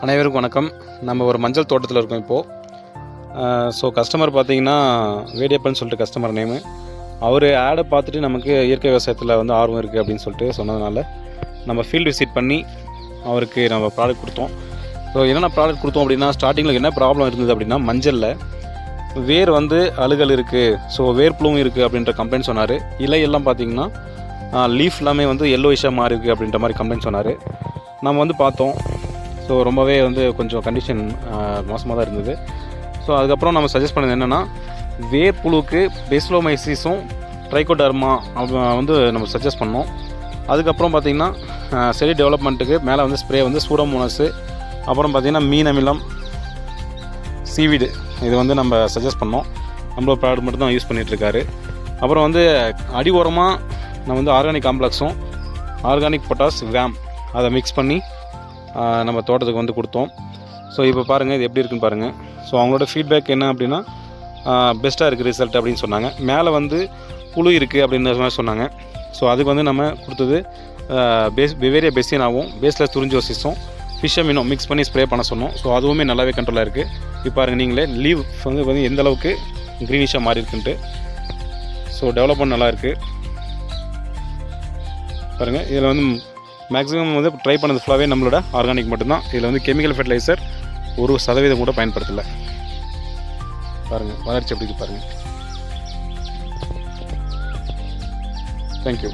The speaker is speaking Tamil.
அனைவருக்கும் வணக்கம். நம்ம ஒரு மஞ்சள் தோட்டத்தில் இருக்கோம் இப்போது. ஸோ கஸ்டமர் பார்த்தீங்கன்னா வேடியப்பன்னு சொல்லிட்டு கஸ்டமர் நேமு. அவர் ஆடை பார்த்துட்டு நமக்கு இயற்கை விவசாயத்தில் வந்து ஆர்வம் இருக்குது அப்படின்னு சொல்லிட்டு சொன்னதுனால நம்ம ஃபீல்டு விசிட் பண்ணி அவருக்கு நம்ம ப்ராடக்ட் கொடுத்தோம். ஸோ என்னென்ன ப்ராடக்ட் கொடுத்தோம் அப்படின்னா, ஸ்டார்டிங்கில் என்ன ப்ராப்ளம் இருந்தது அப்படின்னா, மஞ்சளில் வேர் வந்து அழுகல் இருக்குது, ஸோ வேர் புழுவும் இருக்குது அப்படின்ற கம்ப்ளைண்ட் சொன்னார். இலையெல்லாம் பார்த்திங்கன்னா லீஃப் எல்லாமே வந்து எல்லோயிஷாக மாறி இருக்குது அப்படின்ற மாதிரி கம்ப்ளைண்ட் சொன்னார். நம்ம வந்து பார்த்தோம். ஸோ ரொம்பவே வந்து கொஞ்சம் கண்டிஷன் மோசமாக தான் இருந்தது. ஸோ அதுக்கப்புறம் நம்ம சஜஸ்ட் பண்ணது என்னென்னா, வேர் புழுவுக்கு பெஸ்லோமைசிஸும் ட்ரைகோடர்மா வந்து நம்ம சஜஸ்ட் பண்ணோம். அதுக்கப்புறம் பார்த்திங்கன்னா செடி டெவலப்மெண்ட்டுக்கு மேலே வந்து ஸ்ப்ரே வந்து சூடோமோனஸு, அப்புறம் பார்த்திங்கன்னா மீன் அமிலம், சீவிடு, இது வந்து நம்ம சஜஸ்ட் பண்ணோம். நம்மளோட ப்ராடக்ட் மட்டும் தான் யூஸ் பண்ணிகிட்ருக்காரு. அப்புறம் வந்து அடி ஓரமாக நம்ம வந்து ஆர்கானிக் காம்ப்ளெக்ஸும் ஆர்கானிக் பொட்டாஸ் வேம் அதை மிக்ஸ் பண்ணி நம்ம தோட்டத்துக்கு வந்து கொடுத்தோம். ஸோ இப்போ பாருங்கள் இது எப்படி இருக்குன்னு பாருங்கள். ஸோ அவங்களோட ஃபீட்பேக் என்ன அப்படின்னா, பெஸ்ட்டாக இருக்குது ரிசல்ட் அப்படின்னு சொன்னாங்க. மேலே வந்து புழு இருக்குது அப்படின்ற மாதிரி சொன்னாங்க. ஸோ அதுக்கு வந்து நம்ம கொடுத்தது வெவேரியா பெசினாவும் பேஸ்லெஸ் துரிஞ்சோசிஸும் ஃபிஷ்ஷமினும் மிக்ஸ் பண்ணி ஸ்ப்ரே பண்ண சொன்னோம். ஸோ அதுவுமே நல்லாவே கண்ட்ரோலாக இருக்குது. இப்போ பாருங்கள் நீங்களே லீவ் வந்து எந்த அளவுக்கு க்ரீனிஷாக மாறி இருக்குன்ட்டு. ஸோ டெவலப்மெண்ட் நல்லா இருக்குது பாருங்கள். இதில் வந்து மேக்ஸிமம் வந்து ட்ரை பண்ணது ஃபுல்லாகவே நம்மளோட ஆர்கானிக் மட்டும்தான். இதில் வந்து கெமிக்கல் ஃபெர்டிலைசர் 1% கூட பயன்படுத்தலை. பாருங்கள் வளர்ச்சி எப்படி பாருங்கள். தேங்க்யூ.